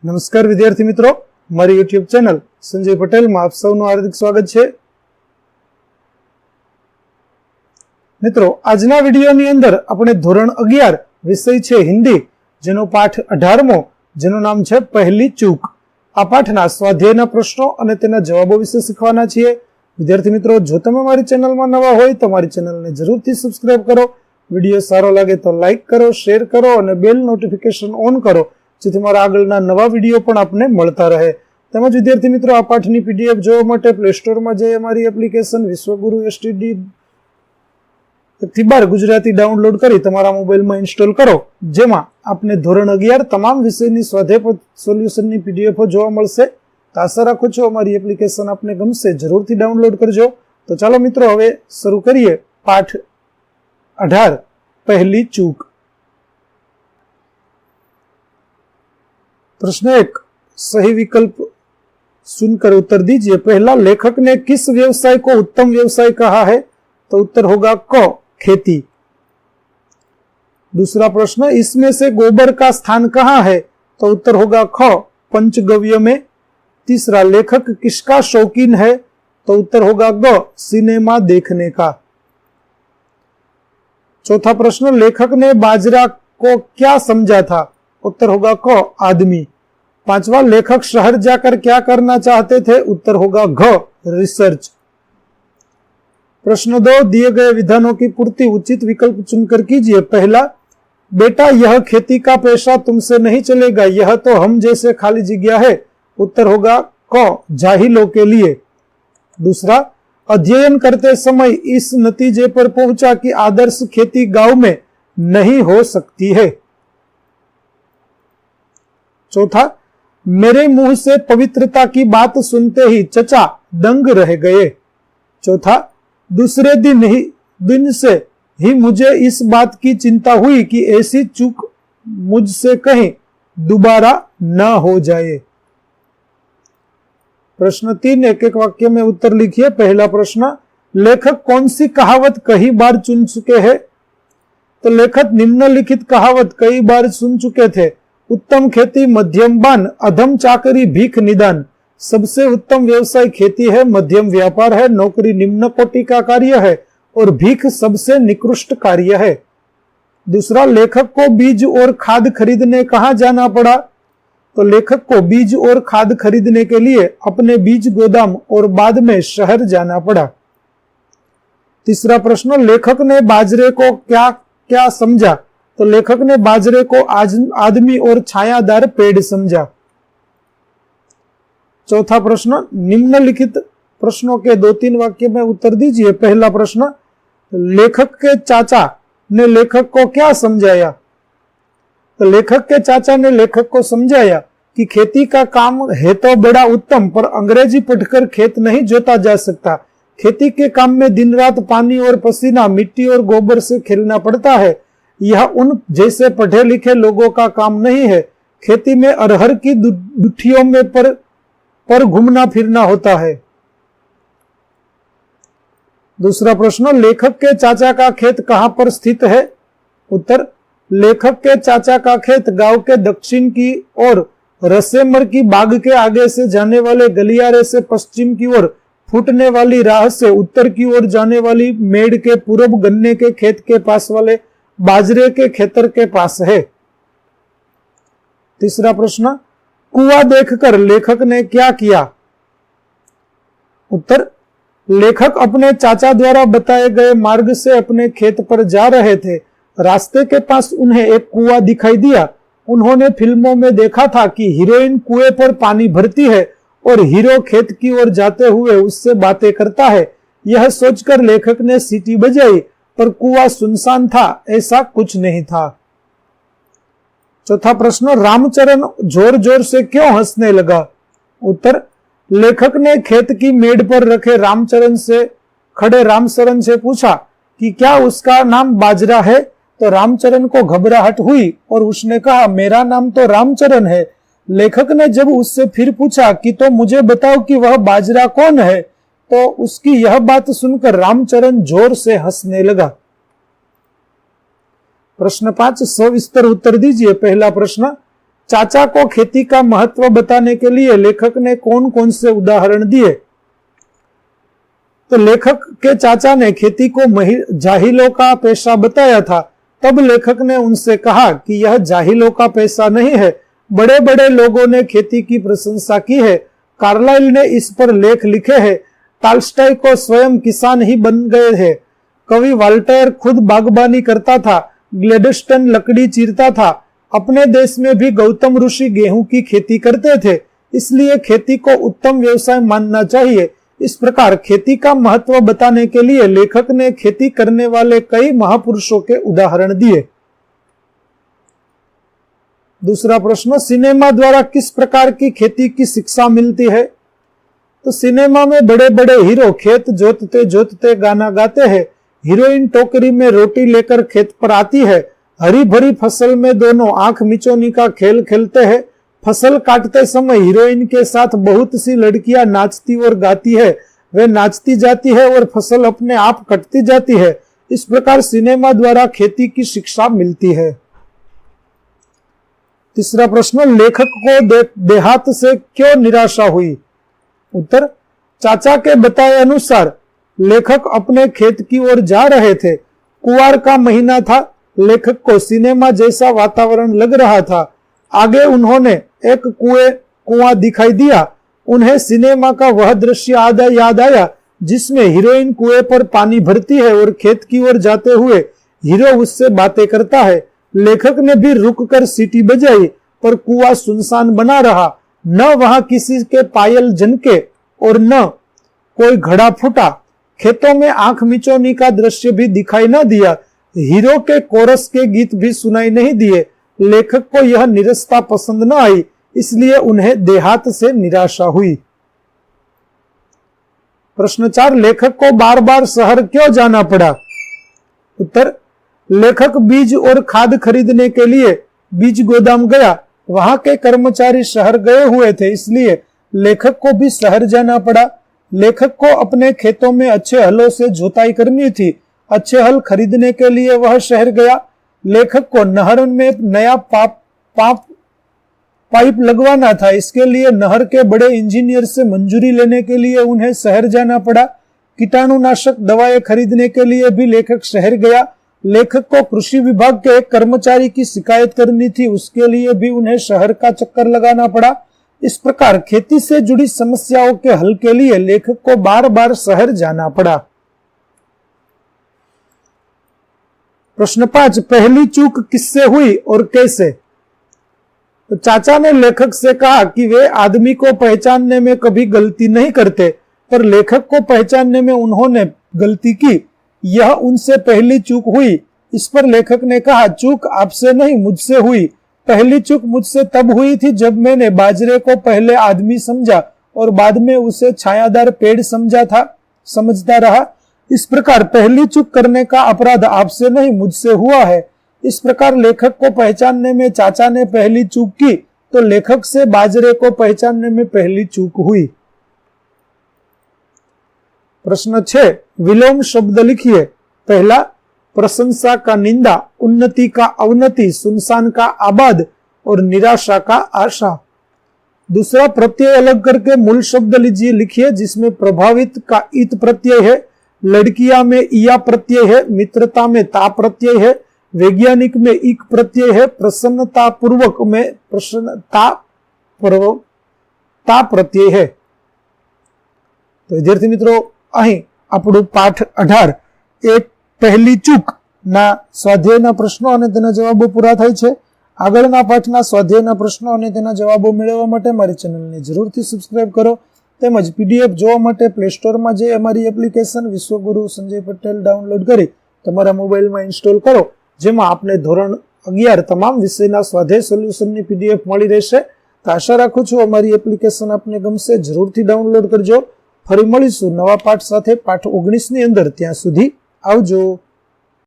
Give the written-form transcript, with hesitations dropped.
નમસ્કાર વિદ્યાર્થી મિત્રો, મારી યુટ્યુબ ચેનલ સંજય પટેલમાં આપ સૌનું હાર્દિક સ્વાગત છે। મિત્રો, આજના વિડીયોની અંદર આપણે ધોરણ 11 વિષય છે હિન્દી, જેનો પાઠ 18મો, જેનું નામ છે પહેલી ચૂક। આ પાઠના સ્વાધ્યાયના પ્રશ્નો અને તેના જવાબો વિશે શીખવાના છીએ। વિદ્યાર્થી મિત્રો, જો તમે મારી ચેનલમાં નવા હોય તો મારી ચેનલને જરૂરથી સબસ્ક્રાઇબ કરો। વિડીયો સારો લાગે તો લાઇક કરો, શેર કરો અને બેલ નોટિફિકેશન ઓન કરો, જેથી મારા આગળના નવા વિડીયો પણ આપને મળતા રહે। તેમજ વિદ્યાર્થી મિત્રો, આ પાઠની પીડીએફ જોવા માટે પ્લે સ્ટોરમાં જઈ અમારી એપ્લિકેશન વિશ્વગુરુ STD થી 12 ગુજરાતી ડાઉનલોડ કરી તમારા મોબાઈલમાં ઇન્સ્ટોલ કરો, જેમાં આપને ધોરણ 11 તમામ વિષયની સ્વાધ્યાય સોલ્યુશનની પીડીએફ જોવા મળશે। તો આશા રાખું છું અમારી એપ્લિકેશન આપને ગમશે, જરૂરથી ડાઉનલોડ કરજો। તો ચાલો મિત્રો, હવે શરૂ કરીએ પાઠ 18 પહેલી ચૂક। प्रश्न 1, सही विकल्प सुनकर उत्तर दीजिए। पहला, लेखक ने किस व्यवसाय को उत्तम व्यवसाय कहा है? तो उत्तर होगा क, खेती। दूसरा प्रश्न, इसमें से गोबर का स्थान कहाँ है? तो उत्तर होगा ख, पंचगव्य में। तीसरा, लेखक किसका शौकीन है? तो उत्तर होगा ग, सिनेमा देखने का। चौथा प्रश्न, लेखक ने बाजरा को क्या समझा था? उत्तर होगा क, आदमी। पांचवा, लेखक शहर जाकर क्या करना चाहते थे? उत्तर होगा घ, रिसर्च। प्रश्न 2, दिए गए विधानों की पूर्ति उचित विकल्प चुनकर कीजिए। पहला, बेटा यह खेती का पेशा तुमसे नहीं चलेगा, यह तो हम जैसे खाली जगह है। उत्तर होगा क, जाहिलों के लिए। दूसरा, अध्ययन करते समय इस नतीजे पर पहुंचा कि आदर्श खेती गांव में नहीं हो सकती है। चौथा, मेरे मुंह से पवित्रता की बात सुनते ही चचा दंग रह गए। चौथा, दूसरे दिन से ही मुझे इस बात की चिंता हुई कि ऐसी चूक मुझसे कहीं दोबारा न हो जाए। प्रश्न 3, एक एक वाक्य में उत्तर लिखिए। पहला प्रश्न, लेखक कौन सी कहावत कई बार चुन चुके हैं? तो लेखक निम्नलिखित कहावत कई बार सुन चुके थे। उत्तम खेती मध्यम बान, अधम चाकरी भीख निदान। सबसे उत्तम व्यवसाय खेती है, मध्यम व्यापार है, नौकरी निम्न कोटि का कार्य है और भीख सबसे निकृष्ट कार्य है। दूसरा, लेखक को बीज और खाद खरीदने कहाँ जाना पड़ा? तो लेखक को बीज और खाद खरीदने के लिए अपने बीज गोदाम और बाद में शहर जाना पड़ा। तीसरा प्रश्न, लेखक ने बाजरे को क्या क्या समझा? तो लेखक ने बाजरे को आदमी और छायादार पेड़ समझा। चौथा प्रश्न, निम्नलिखित प्रश्नों के 2-3 वाक्य में उत्तर दीजिए। पहला प्रश्न, लेखक के चाचा ने लेखक को क्या समझाया? तो लेखक के चाचा ने लेखक को समझाया कि खेती का काम है तो बड़ा उत्तम, पर अंग्रेजी पढ़कर खेत नहीं जोता जा सकता। खेती के काम में दिन रात पानी और पसीना, मिट्टी और गोबर से खेलना पड़ता है। यह उन जैसे पढ़े लिखे लोगों का काम नहीं है। खेती में अरहर की दुठियों में पर घूमना फिरना होता है। दूसरा प्रश्न, लेखक के चाचा का खेत कहां पर स्थित है? उत्तर, लेखक के चाचा का खेत गांव के दक्षिण की ओर रसेमर की बाग के आगे से जाने वाले गलियारे से पश्चिम की ओर फूटने वाली राह से उत्तर की ओर जाने वाली मेड़ के पूर्व गन्ने के खेत के पास वाले बाजरे के खेतर के पास है। तीसरा प्रश्न, कुआं देखकर लेखक ने क्या किया? उत्तर, लेखक अपने चाचा द्वारा बताए गए मार्ग से अपने खेत पर जा रहे थे। रास्ते के पास उन्हें एक कुआं दिखाई दिया। उन्होंने फिल्मों में देखा था कि हीरोइन कुएं पर पानी भरती है और हीरो खेत की ओर जाते हुए उससे बातें करता है। यह सोचकर लेखक ने सीटी बजाई, पर कुआं सुनसान था, ऐसा कुछ नहीं था। चौथा प्रश्न, रामचरण जोर जोर से क्यों हंसने लगा? उत्तर, लेखक ने खेत की मेड़ पर रखे खड़े रामचरण से पूछा कि क्या उसका नाम बाजरा है? तो रामचरण को घबराहट हुई और उसने कहा, मेरा नाम तो रामचरण है। लेखक ने जब उससे फिर पूछा कि तो मुझे बताओ कि वह बाजरा कौन है, तो उसकी यह बात सुनकर रामचरण जोर से हंसने लगा। प्रश्न 5, सविस्तर उत्तर दीजिए। पहला प्रश्न, चाचा को खेती का महत्व बताने के लिए लेखक ने कौन कौन से उदाहरण दिए? तो लेखक के चाचा ने खेती को जाहिलों का पेशा बताया था। तब लेखक ने उनसे कहा कि यह जाहिलों का पेशा नहीं है, बड़े बड़े लोगों ने खेती की प्रशंसा की है। कार्लाइल ने इस पर लेख लिखे हैं। टॉल्स्टॉय को स्वयं किसान ही बन गए हैं। कवि वाल्टेयर खुद बागबानी करता था। ग्लेडस्टोन लकड़ी चीरता था। अपने देश में भी गौतम ऋषि गेहूं की खेती करते थे, इसलिए खेती को उत्तम व्यवसाय मानना चाहिए। इस प्रकार खेती का महत्व बताने के लिए लेखक ने खेती करने वाले कई महापुरुषों के उदाहरण दिए। दूसरा प्रश्न, सिनेमा द्वारा किस प्रकार की खेती की शिक्षा मिलती है? तो सिनेमा में बड़े बड़े हीरो खेत जोतते जोतते गाना गाते हैं। हीरोइन टोकरी में रोटी लेकर खेत पर आती है। हरी भरी फसल में दोनों आंख मिचौनी का खेल खेलते हैं। फसल काटते समय हीरोइन के साथ बहुत सी लड़कियां नाचती और गाती है। वे नाचती जाती है और फसल अपने आप कटती जाती है। इस प्रकार सिनेमा द्वारा खेती की शिक्षा मिलती है। तीसरा प्रश्न, लेखक को देहात से क्यों निराशा हुई? उत्तर, चाचा के बताए अनुसार लेखक अपने खेत की ओर जा रहे थे। कुवार का महीना था। लेखक को सिनेमा जैसा वातावरण लग रहा था। आगे उन्होंने एक कुआं दिखाई दिया। उन्हें सिनेमा का वह दृश्य याद आया जिसमें हीरोइन कुएं पर पानी भरती है और खेत की ओर जाते हुए हीरो उससे बातें करता है। लेखक ने भी रुककर सीटी बजाई, पर कुआं सुनसान बना रहा। न वहां किसी के पायल जनके और न कोई घड़ा फूटा। खेतों में आंख मिचौनी का दृश्य भी दिखाई न दिया। हीरो के कोरस के गीत भी सुनाई नहीं दिए। लेखक को यह निरसता पसंद न आई, इसलिए उन्हें देहात से निराशा हुई। प्रश्न 4, लेखक को बार बार शहर क्यों जाना पड़ा? उत्तर, लेखक बीज और खाद खरीदने के लिए बीज गोदाम गया। वहां के कर्मचारी शहर गए हुए थे, इसलिए लेखक को भी शहर जाना पड़ा। लेखक को अपने खेतों में अच्छे हलों से जुताई करनी थी। अच्छे हल खरीदने के लिए वह शहर गया। लेखक को नहर में नया पाइप लगवाना था, इसके लिए नहर के बड़े इंजीनियर से मंजूरी लेने के लिए उन्हें शहर जाना पड़ा। कीटाणुनाशक दवाएं खरीदने के लिए भी लेखक शहर गया। लेखक को कृषि विभाग के एक कर्मचारी की शिकायत करनी थी, उसके लिए भी उन्हें शहर का चक्कर लगाना पड़ा। इस प्रकार खेती से जुड़ी समस्याओं के हल के लिए लेखक को बार बार शहर जाना पड़ा। प्रश्न 5, पहली चूक किससे हुई और कैसे? तो चाचा ने लेखक से कहा कि वे आदमी को पहचानने में कभी गलती नहीं करते, पर लेखक को पहचानने में उन्होंने गलती की। यह उनसे पहली चूक हुई। इस पर लेखक ने कहा, चूक आपसे नहीं मुझसे हुई। पहली चूक मुझसे तब हुई थी जब मैंने बाजरे को पहले आदमी समझा और बाद में उसे छायादार पेड़ समझता रहा। इस प्रकार पहली चूक करने का अपराध आपसे नहीं मुझसे हुआ है। इस प्रकार लेखक को पहचानने में चाचा ने पहली चूक की, तो लेखक से बाजरे को पहचानने में पहली चूक हुई। प्रश्न 6, विलोम शब्द लिखिए। पहला, प्रशंसा का निंदा, उन्नति का अवनति, सुनसान का आबाद और निराशा का आशा। दूसरा, प्रत्यय अलग करके मूल शब्द लिखिए जिसमें प्रभावित का इत प्रत्यय है, लड़कियां में इया प्रत्यय है, मित्रता में ता प्रत्यय है, वैज्ञानिक में इक प्रत्यय है, प्रसन्नता पूर्वक में प्रसन्नता प्रत्यय है। तो विद्यार्थी मित्रों, અહીં આપણું પાઠ 18 એક પહેલી ચૂક ના સ્વાધ્યાયના પ્રશ્નો અને તેના જવાબો પૂરા થાય છે। આગળના પાઠના સ્વાધ્યાયના પ્રશ્નો અને તેના જવાબો મેળવવા માટે મારી ચેનલને જરૂરથી સબસ્ક્રાઇબ કરો તેમજ પીડીએફ જોવા માટે પ્લે સ્ટોરમાં જઈ અમારી એપ્લિકેશન વિશ્વગુરુ સંજય પટેલ ડાઉનલોડ કરી તમારા મોબાઈલમાં ઇન્સ્ટોલ કરો, જેમાં આપને ધોરણ 11 તમામ વિષયના સ્વાધ્યાય સોલ્યુશનની પીડીએફ મળી રહેશે। તો આશા રાખું છું અમારી એપ્લિકેશન આપને ગમશે, જરૂરથી ડાઉનલોડ કરજો। ફરી મળીશું નવા પાઠ સાથે પાઠ 19 ની અંદર। ત્યાં સુધી આવજો।